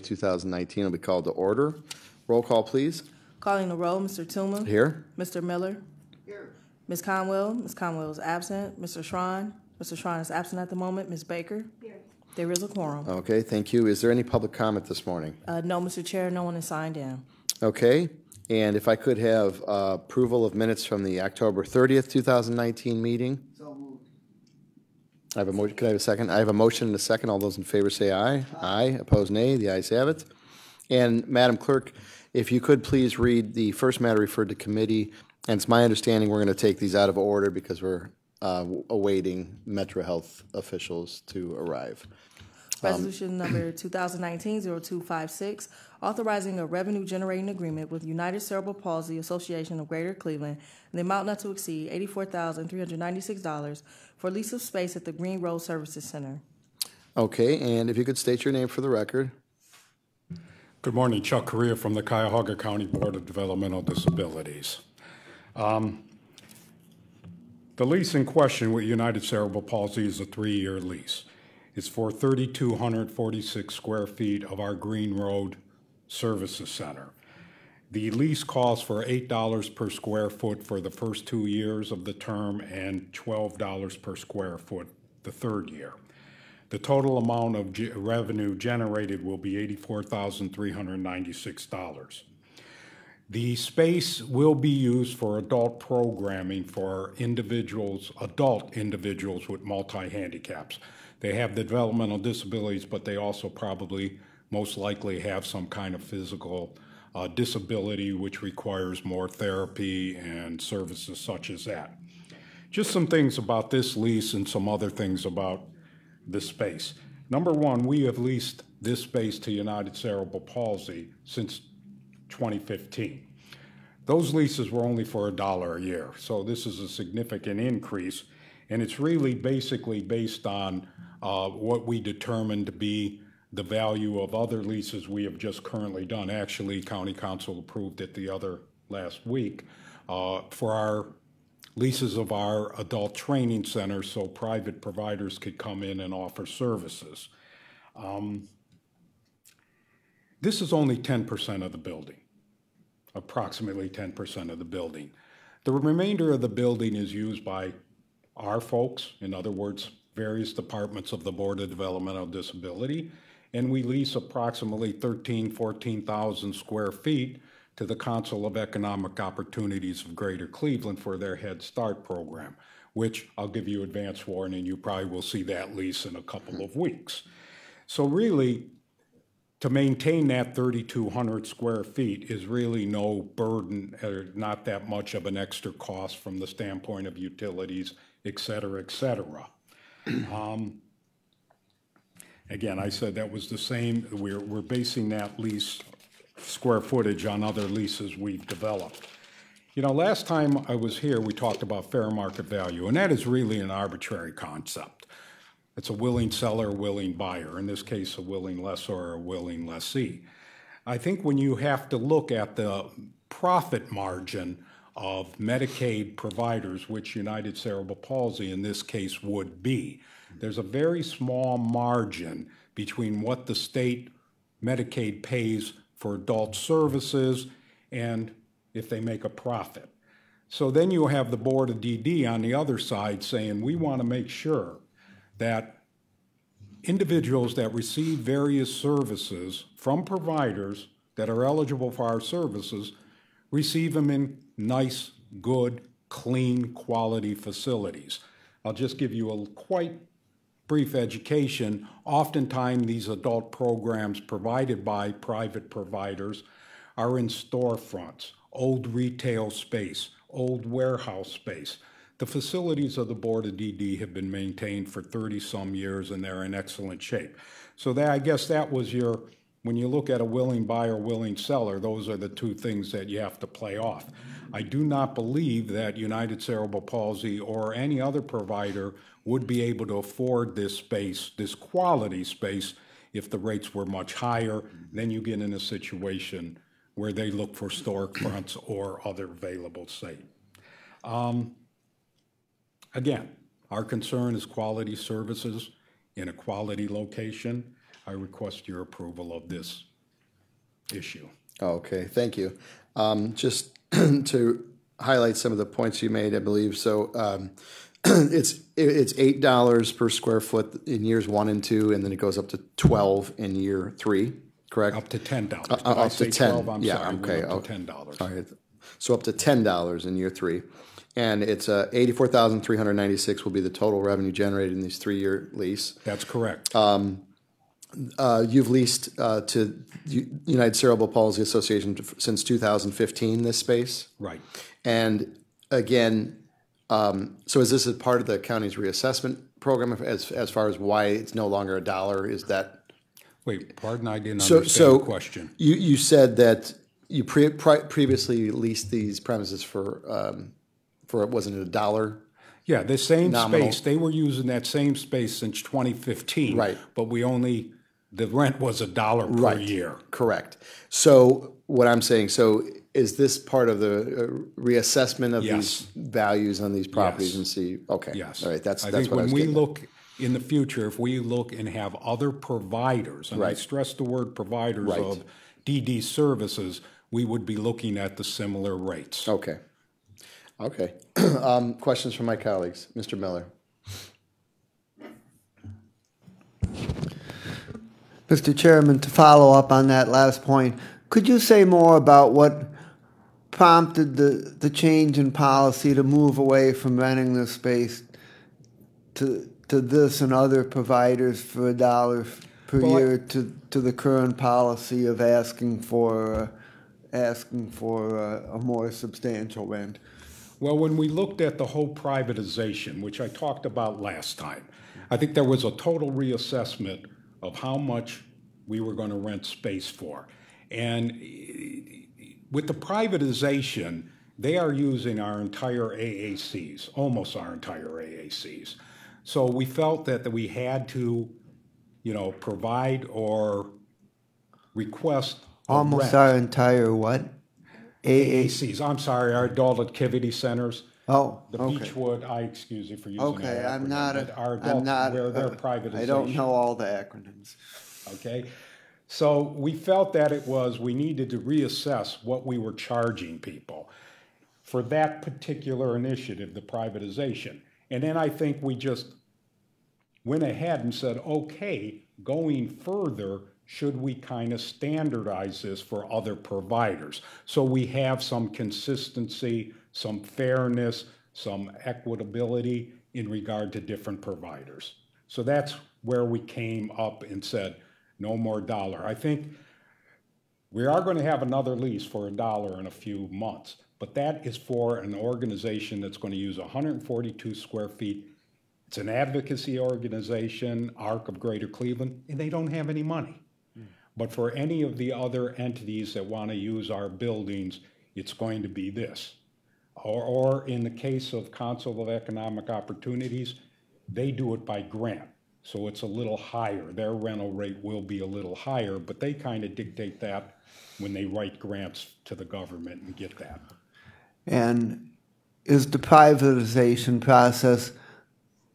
2019 will be called to order. Roll call, please. Calling the roll, Mr. Tuma. Here. Mr. Miller. Here. Ms. Conwell. Ms. Conwell is absent. Mr. Schrein. Mr. Schrein is absent at the moment. Ms. Baker. Here. There is a quorum. Okay, thank you. Is there any public comment this morning? No, Mr. Chair, no one is signed in. Okay, and if I could have approval of minutes from the October 30th, 2019 meeting. So moved. I have a motion. Could I have a second? I have a motion and a second. All those in favor say aye. Aye. Opposed, nay. The ayes have it. And Madam Clerk, if you could please read the first matter referred to committee. And it's my understanding we're going to take these out of order because we're awaiting Metro Health officials to arrive. Resolution number 2019-0256, authorizing a revenue-generating agreement with United Cerebral Palsy Association of Greater Cleveland in the amount not to exceed $84,396 for lease of space at the Green Road Services Center. Okay, and if you could state your name for the record. Good morning, Chuck Correa from the Cuyahoga County Board of Developmental Disabilities. The lease in question with United Cerebral Palsy is a 3-year lease. It's for 3,246 square feet of our Green Road Services Center. The lease calls for $8 per square foot for the first 2 years of the term and $12 per square foot the third year. The total amount of revenue generated will be $84,396. The space will be used for adult programming for adult individuals with multi-handicaps. They have the developmental disabilities, but they also probably most likely have some kind of physical disability which requires more therapy and services such as that. Just some things about this lease and some other things about the space. Number one, we have leased this space to United Cerebral Palsy since 2015. Those leases were only for $1 a year, so this is a significant increase, and it's really basically based on what we determined to be the value of other leases we have just currently done. Actually, County Council approved it the other last week for our leases of our adult training centers so private providers could come in and offer services. This is only 10% of the building, approximately 10% of the building. The remainder of the building is used by our folks, in other words, various departments of the Board of Developmental Disability, and we lease approximately 14,000 square feet to the Council of Economic Opportunities of Greater Cleveland for their Head Start program, which I'll give you advance warning, you probably will see that lease in a couple of weeks. So really, to maintain that 3,200 square feet is really no burden, or not that much of an extra cost from the standpoint of utilities, et cetera, et cetera. Again, I said that was the same. We're basing that lease square footage on other leases we've developed. You know, last time I was here, we talked about fair market value, and that is really an arbitrary concept. It's a willing seller, willing buyer, in this case, a willing lessor or a willing lessee. I think when you have to look at the profit margin of Medicaid providers, which United Cerebral Palsy in this case would be, there's a very small margin between what the state Medicaid pays for adult services and if they make a profit. So then you have the Board of DD on the other side saying, we want to make sure that individuals that receive various services from providers that are eligible for our services receive them in nice, good, clean, quality facilities. I'll just give you a quite brief education. Oftentimes these adult programs provided by private providers are in storefronts, old retail space, old warehouse space. The facilities of the Board of DD have been maintained for 30-some years and they're in excellent shape. So that, I guess that was your, when you look at a willing buyer, willing seller, those are the two things that you have to play off. I do not believe that United Cerebral Palsy or any other provider would be able to afford this space, this quality space, if the rates were much higher. Then you get in a situation where they look for storefronts or other available site. Again, our concern is quality services in a quality location. I request your approval of this issue. Okay, thank you. Just to highlight some of the points you made, I believe, so it's $8 per square foot in years 1 and 2, and then it goes up to 12 in year 3, correct? Up to $10. Did Up I to say 10. 12? I'm Yeah, sorry, okay. went up to $10. All right. So up to $10 in year 3. And it's 84,396 will be the total revenue generated in this 3-year lease. That's correct. You've leased to United Cerebral Palsy Association since 2015, this space? Right. And again, so is this a part of the county's reassessment program as far as why it's no longer $1? Is that? Wait, pardon, I didn't understand the question. You said that you previously leased these premises for wasn't it $1? Yeah, the same Nominal. space. They were using that same space since 2015. Right. But the rent was $1 per year. Correct. So what I'm saying, so is this part of the reassessment of these values on these properties and see? Okay. Yes. All right. That's I what think I when was we getting look in the future, if we look and have other providers, and I stress the word providers of DD services, we would be looking at the similar rates. Okay. Okay. Questions from my colleagues? Mr. Miller. Mr. Chairman, to follow up on that last point, could you say more about what prompted the change in policy to move away from renting the space to this and other providers for $1 per year to the current policy of asking for a more substantial rent? Well, when we looked at the whole privatization, which I talked about last time, I think there was a total reassessment of how much we were going to rent space for. And with the privatization, they are using our entire AACs, almost our entire AACs. So we felt that we had to, provide or request almost rent. our entire what? AACs. I'm sorry, our adult activity centers. Oh, The okay. Beechwood, excuse you for using Okay, that I'm acronym, not but our adult, where their privatization. I don't know all the acronyms. Okay, so we felt that we needed to reassess what we were charging people for that particular initiative, the privatization. And then I think we just went ahead and said, okay, going further, should we kind of standardize this for other providers? So we have some consistency, some fairness, some equitability in regard to different providers. So that's where we came up and said, no more $1. I think we are going to have another lease for $1 in a few months, but that is for an organization that's going to use 142 square feet. It's an advocacy organization, ARC of Greater Cleveland, and they don't have any money. But for any of the other entities that want to use our buildings, it's going to be this. Or in the case of Council of Economic Opportunities, they do it by grant. So it's a little higher. Their rental rate will be a little higher, but they kind of dictate that when they write grants to the government and get that. And is the privatization process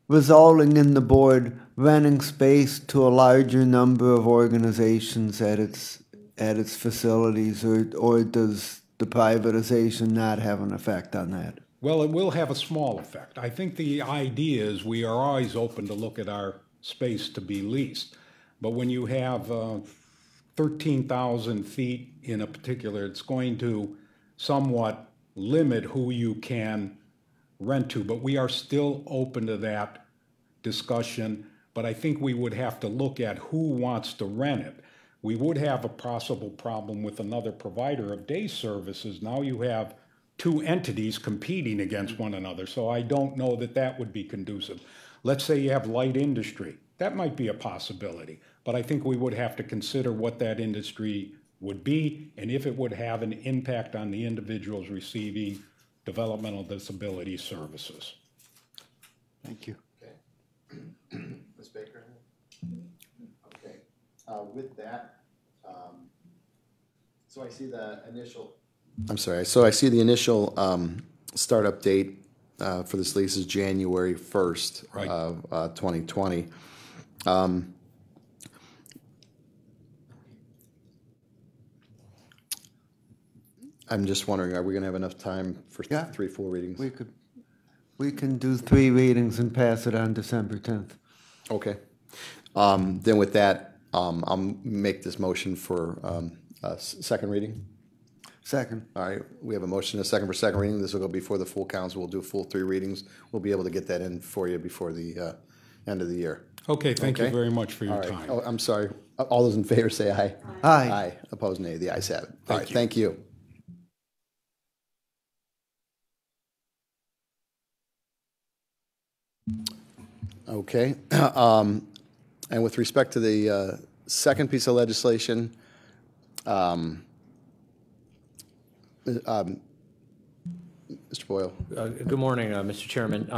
resulting in the board renting space to a larger number of organizations at its facilities, or does the privatization not have an effect on that? Well, it will have a small effect. I think the idea is we are always open to look at our space to be leased. But when you have 13,000 feet in a particular, it's going to somewhat limit who you can rent to. But we are still open to that discussion. But I think we would have to look at who wants to rent it. We would have a possible problem with another provider of day services. Now you have two entities competing against one another. So I don't know that that would be conducive. Let's say you have light industry. That might be a possibility. But I think we would have to consider what that industry would be and if it would have an impact on the individuals receiving developmental disability services. Thank you. Okay. Ms. Baker? Okay. With that, so I see the initial. I'm sorry. So I see the initial startup date for this lease is January 1st of 2020. I'm just wondering, are we going to have enough time for Yeah. 3 full readings? We can do 3 readings and pass it on December 10th. Okay. Then with that, I'll make this motion for second reading. Second. All right, we have a motion and a second for second reading. This will go before the full council. We'll do full 3 readings. We'll be able to get that in for you before the end of the year. Okay, thank you Okay. very much for your All right. time. Oh, I'm sorry. All those in favor say aye. Aye. Aye. Opposed, nay. The ayes have it. All right, you. thank you. Okay. And with respect to the second piece of legislation, Mr. Boyle. Good morning, Mr. Chairman.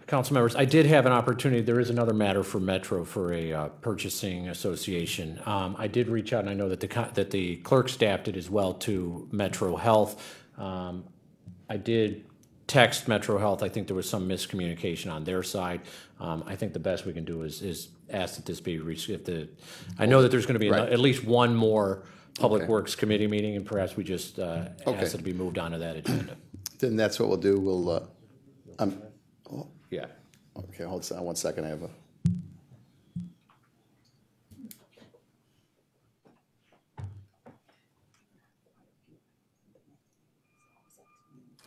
Council members, I did have an opportunity, there is another matter for Metro for a purchasing association. I did reach out, and I know that the clerk staff did as well to Metro Health. I did text Metro Health. I think there was some miscommunication on their side. I think the best we can do is ask that this be, I know that there's going to be Right. at least one more Public Okay. Works Committee meeting, and perhaps we just ask it to be moved onto that agenda. Then that's what we'll do. We'll, Yeah. okay, hold on 1 second. I have a.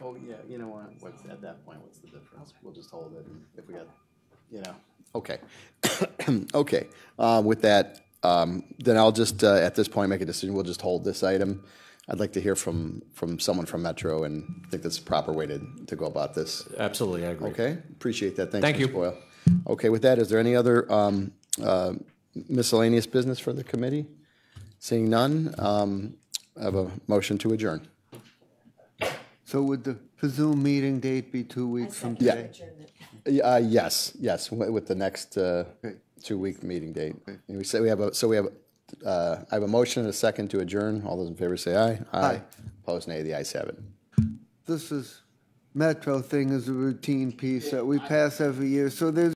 Oh, yeah, you know what, at that point, what's the difference? We'll just hold it, and if we got, okay. Okay, with that, then I'll just, at this point, make a decision, we'll just hold this item. I'd like to hear from someone from Metro, and I think that's the proper way to go about this. Absolutely, I agree. Okay, appreciate that, thanks, Thank you. Mr. Boyle. Okay, with that, is there any other miscellaneous business for the committee? Seeing none, I have a motion to adjourn. So would the presumed meeting date be 2 weeks from today? Yes, with the next 2-week meeting date. And we say I have a motion and a second to adjourn. All those in favor say aye. Aye. Opposed, nay. The ayes have it. This Metro thing is a routine piece that we pass every year, so there's